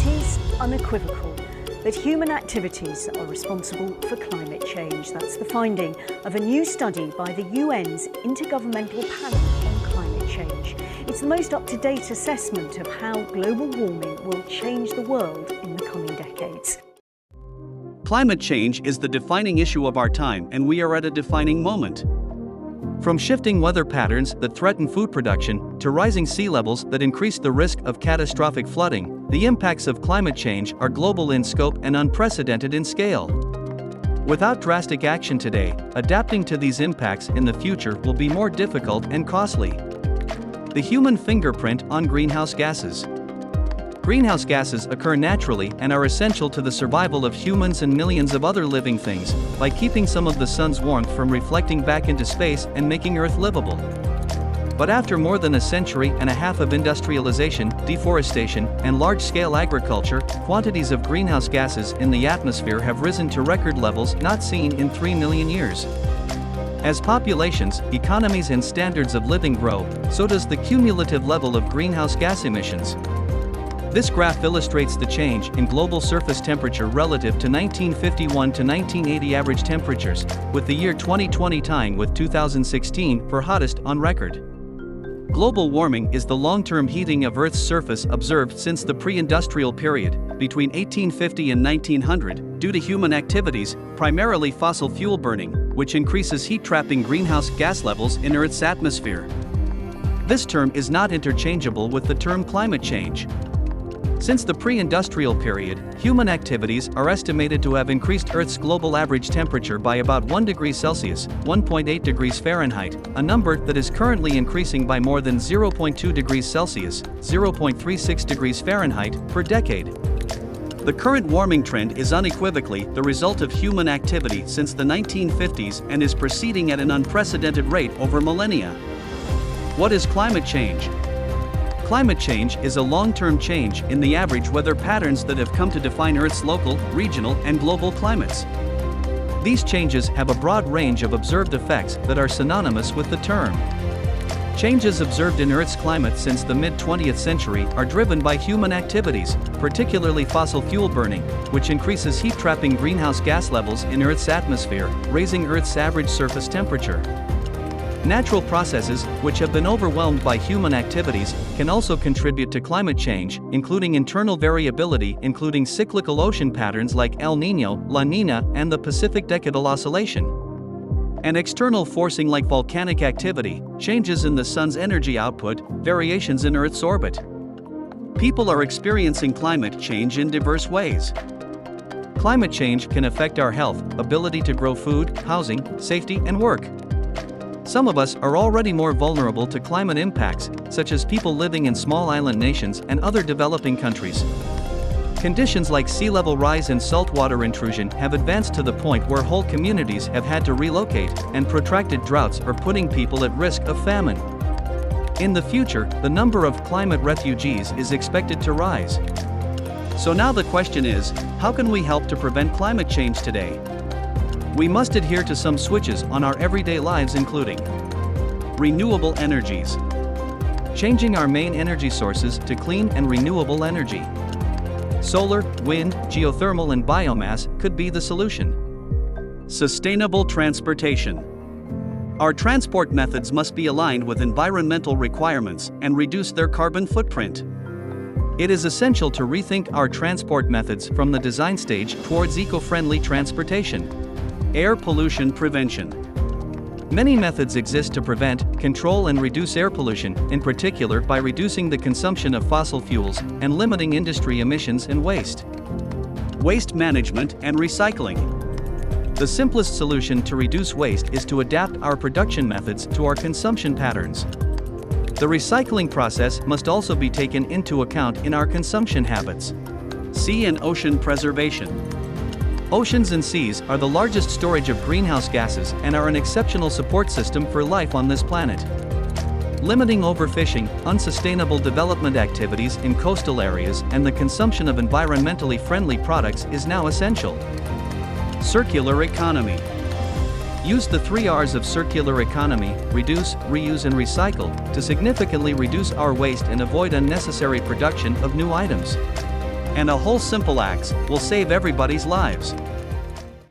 is unequivocal that human activities are responsible for climate change. That's the finding of a new study by the UN's Intergovernmental Panel on Climate Change. It's the most up-to-date assessment of how global warming will change the world in the coming decades. Climate change is the defining issue of our time, and we are at a defining moment. From shifting weather patterns that threaten food production to rising sea levels that increase the risk of catastrophic flooding, the impacts of climate change are global in scope and unprecedented in scale. Without drastic action today, adapting to these impacts in the future will be more difficult and costly. The human fingerprint on greenhouse gases. Greenhouse gases occur naturally and are essential to the survival of humans and millions of other living things, by keeping some of the sun's warmth from reflecting back into space and making Earth livable. But after more than a century and a half of industrialization, deforestation, and large-scale agriculture, quantities of greenhouse gases in the atmosphere have risen to record levels not seen in 3 million years. As populations, economies and standards of living grow, so does the cumulative level of greenhouse gas emissions. This graph illustrates the change in global surface temperature relative to 1951 to 1980 average temperatures, with the year 2020 tying with 2016 for hottest on record. Global warming is the long-term heating of Earth's surface observed since the pre-industrial period, between 1850 and 1900, due to human activities, primarily fossil fuel burning, which increases heat-trapping greenhouse gas levels in Earth's atmosphere. This term is not interchangeable with the term climate change. Since the pre-industrial period, human activities are estimated to have increased Earth's global average temperature by about 1 degree Celsius, 1.8 degrees Fahrenheit, a number that is currently increasing by more than 0.2 degrees Celsius, 0.36 degrees Fahrenheit, per decade. The current warming trend is unequivocally the result of human activity since the 1950s and is proceeding at an unprecedented rate over millennia. What is climate change? Climate change is a long-term change in the average weather patterns that have come to define Earth's local, regional, and global climates. These changes have a broad range of observed effects that are synonymous with the term. Changes observed in Earth's climate since the mid-20th century are driven by human activities, particularly fossil fuel burning, which increases heat-trapping greenhouse gas levels in Earth's atmosphere, raising Earth's average surface temperature. Natural processes, which have been overwhelmed by human activities, can also contribute to climate change, including internal variability, including cyclical ocean patterns like El Niño, La Niña, and the Pacific Decadal Oscillation. And external forcing like volcanic activity, changes in the sun's energy output, variations in Earth's orbit. People are experiencing climate change in diverse ways. Climate change can affect our health, ability to grow food, housing, safety, and work. Some of us are already more vulnerable to climate impacts, such as people living in small island nations and other developing countries. Conditions like sea level rise and saltwater intrusion have advanced to the point where whole communities have had to relocate, and protracted droughts are putting people at risk of famine. In the future, the number of climate refugees is expected to rise. So now the question is, how can we help to prevent climate change today? We must adhere to some switches on our everyday lives, including renewable energies. Changing our main energy sources to clean and renewable energy. Solar, wind, geothermal, and biomass could be the solution. Sustainable transportation. Our transport methods must be aligned with environmental requirements and reduce their carbon footprint. It is essential to rethink our transport methods from the design stage towards eco-friendly transportation. Air pollution prevention. Many methods exist to prevent, control, and reduce air pollution, in particular by reducing the consumption of fossil fuels and limiting industry emissions and waste. Waste management and recycling. The simplest solution to reduce waste is to adapt our production methods to our consumption patterns. The recycling process must also be taken into account in our consumption habits. Sea and ocean preservation. Oceans and seas are the largest storage of greenhouse gases and are an exceptional support system for life on this planet. Limiting overfishing, unsustainable development activities in coastal areas, and the consumption of environmentally friendly products is now essential. Circular economy. Use the 3 R's of circular economy: reduce, reuse, and recycle, to significantly reduce our waste and avoid unnecessary production of new items. And a whole simple axe will save everybody's lives.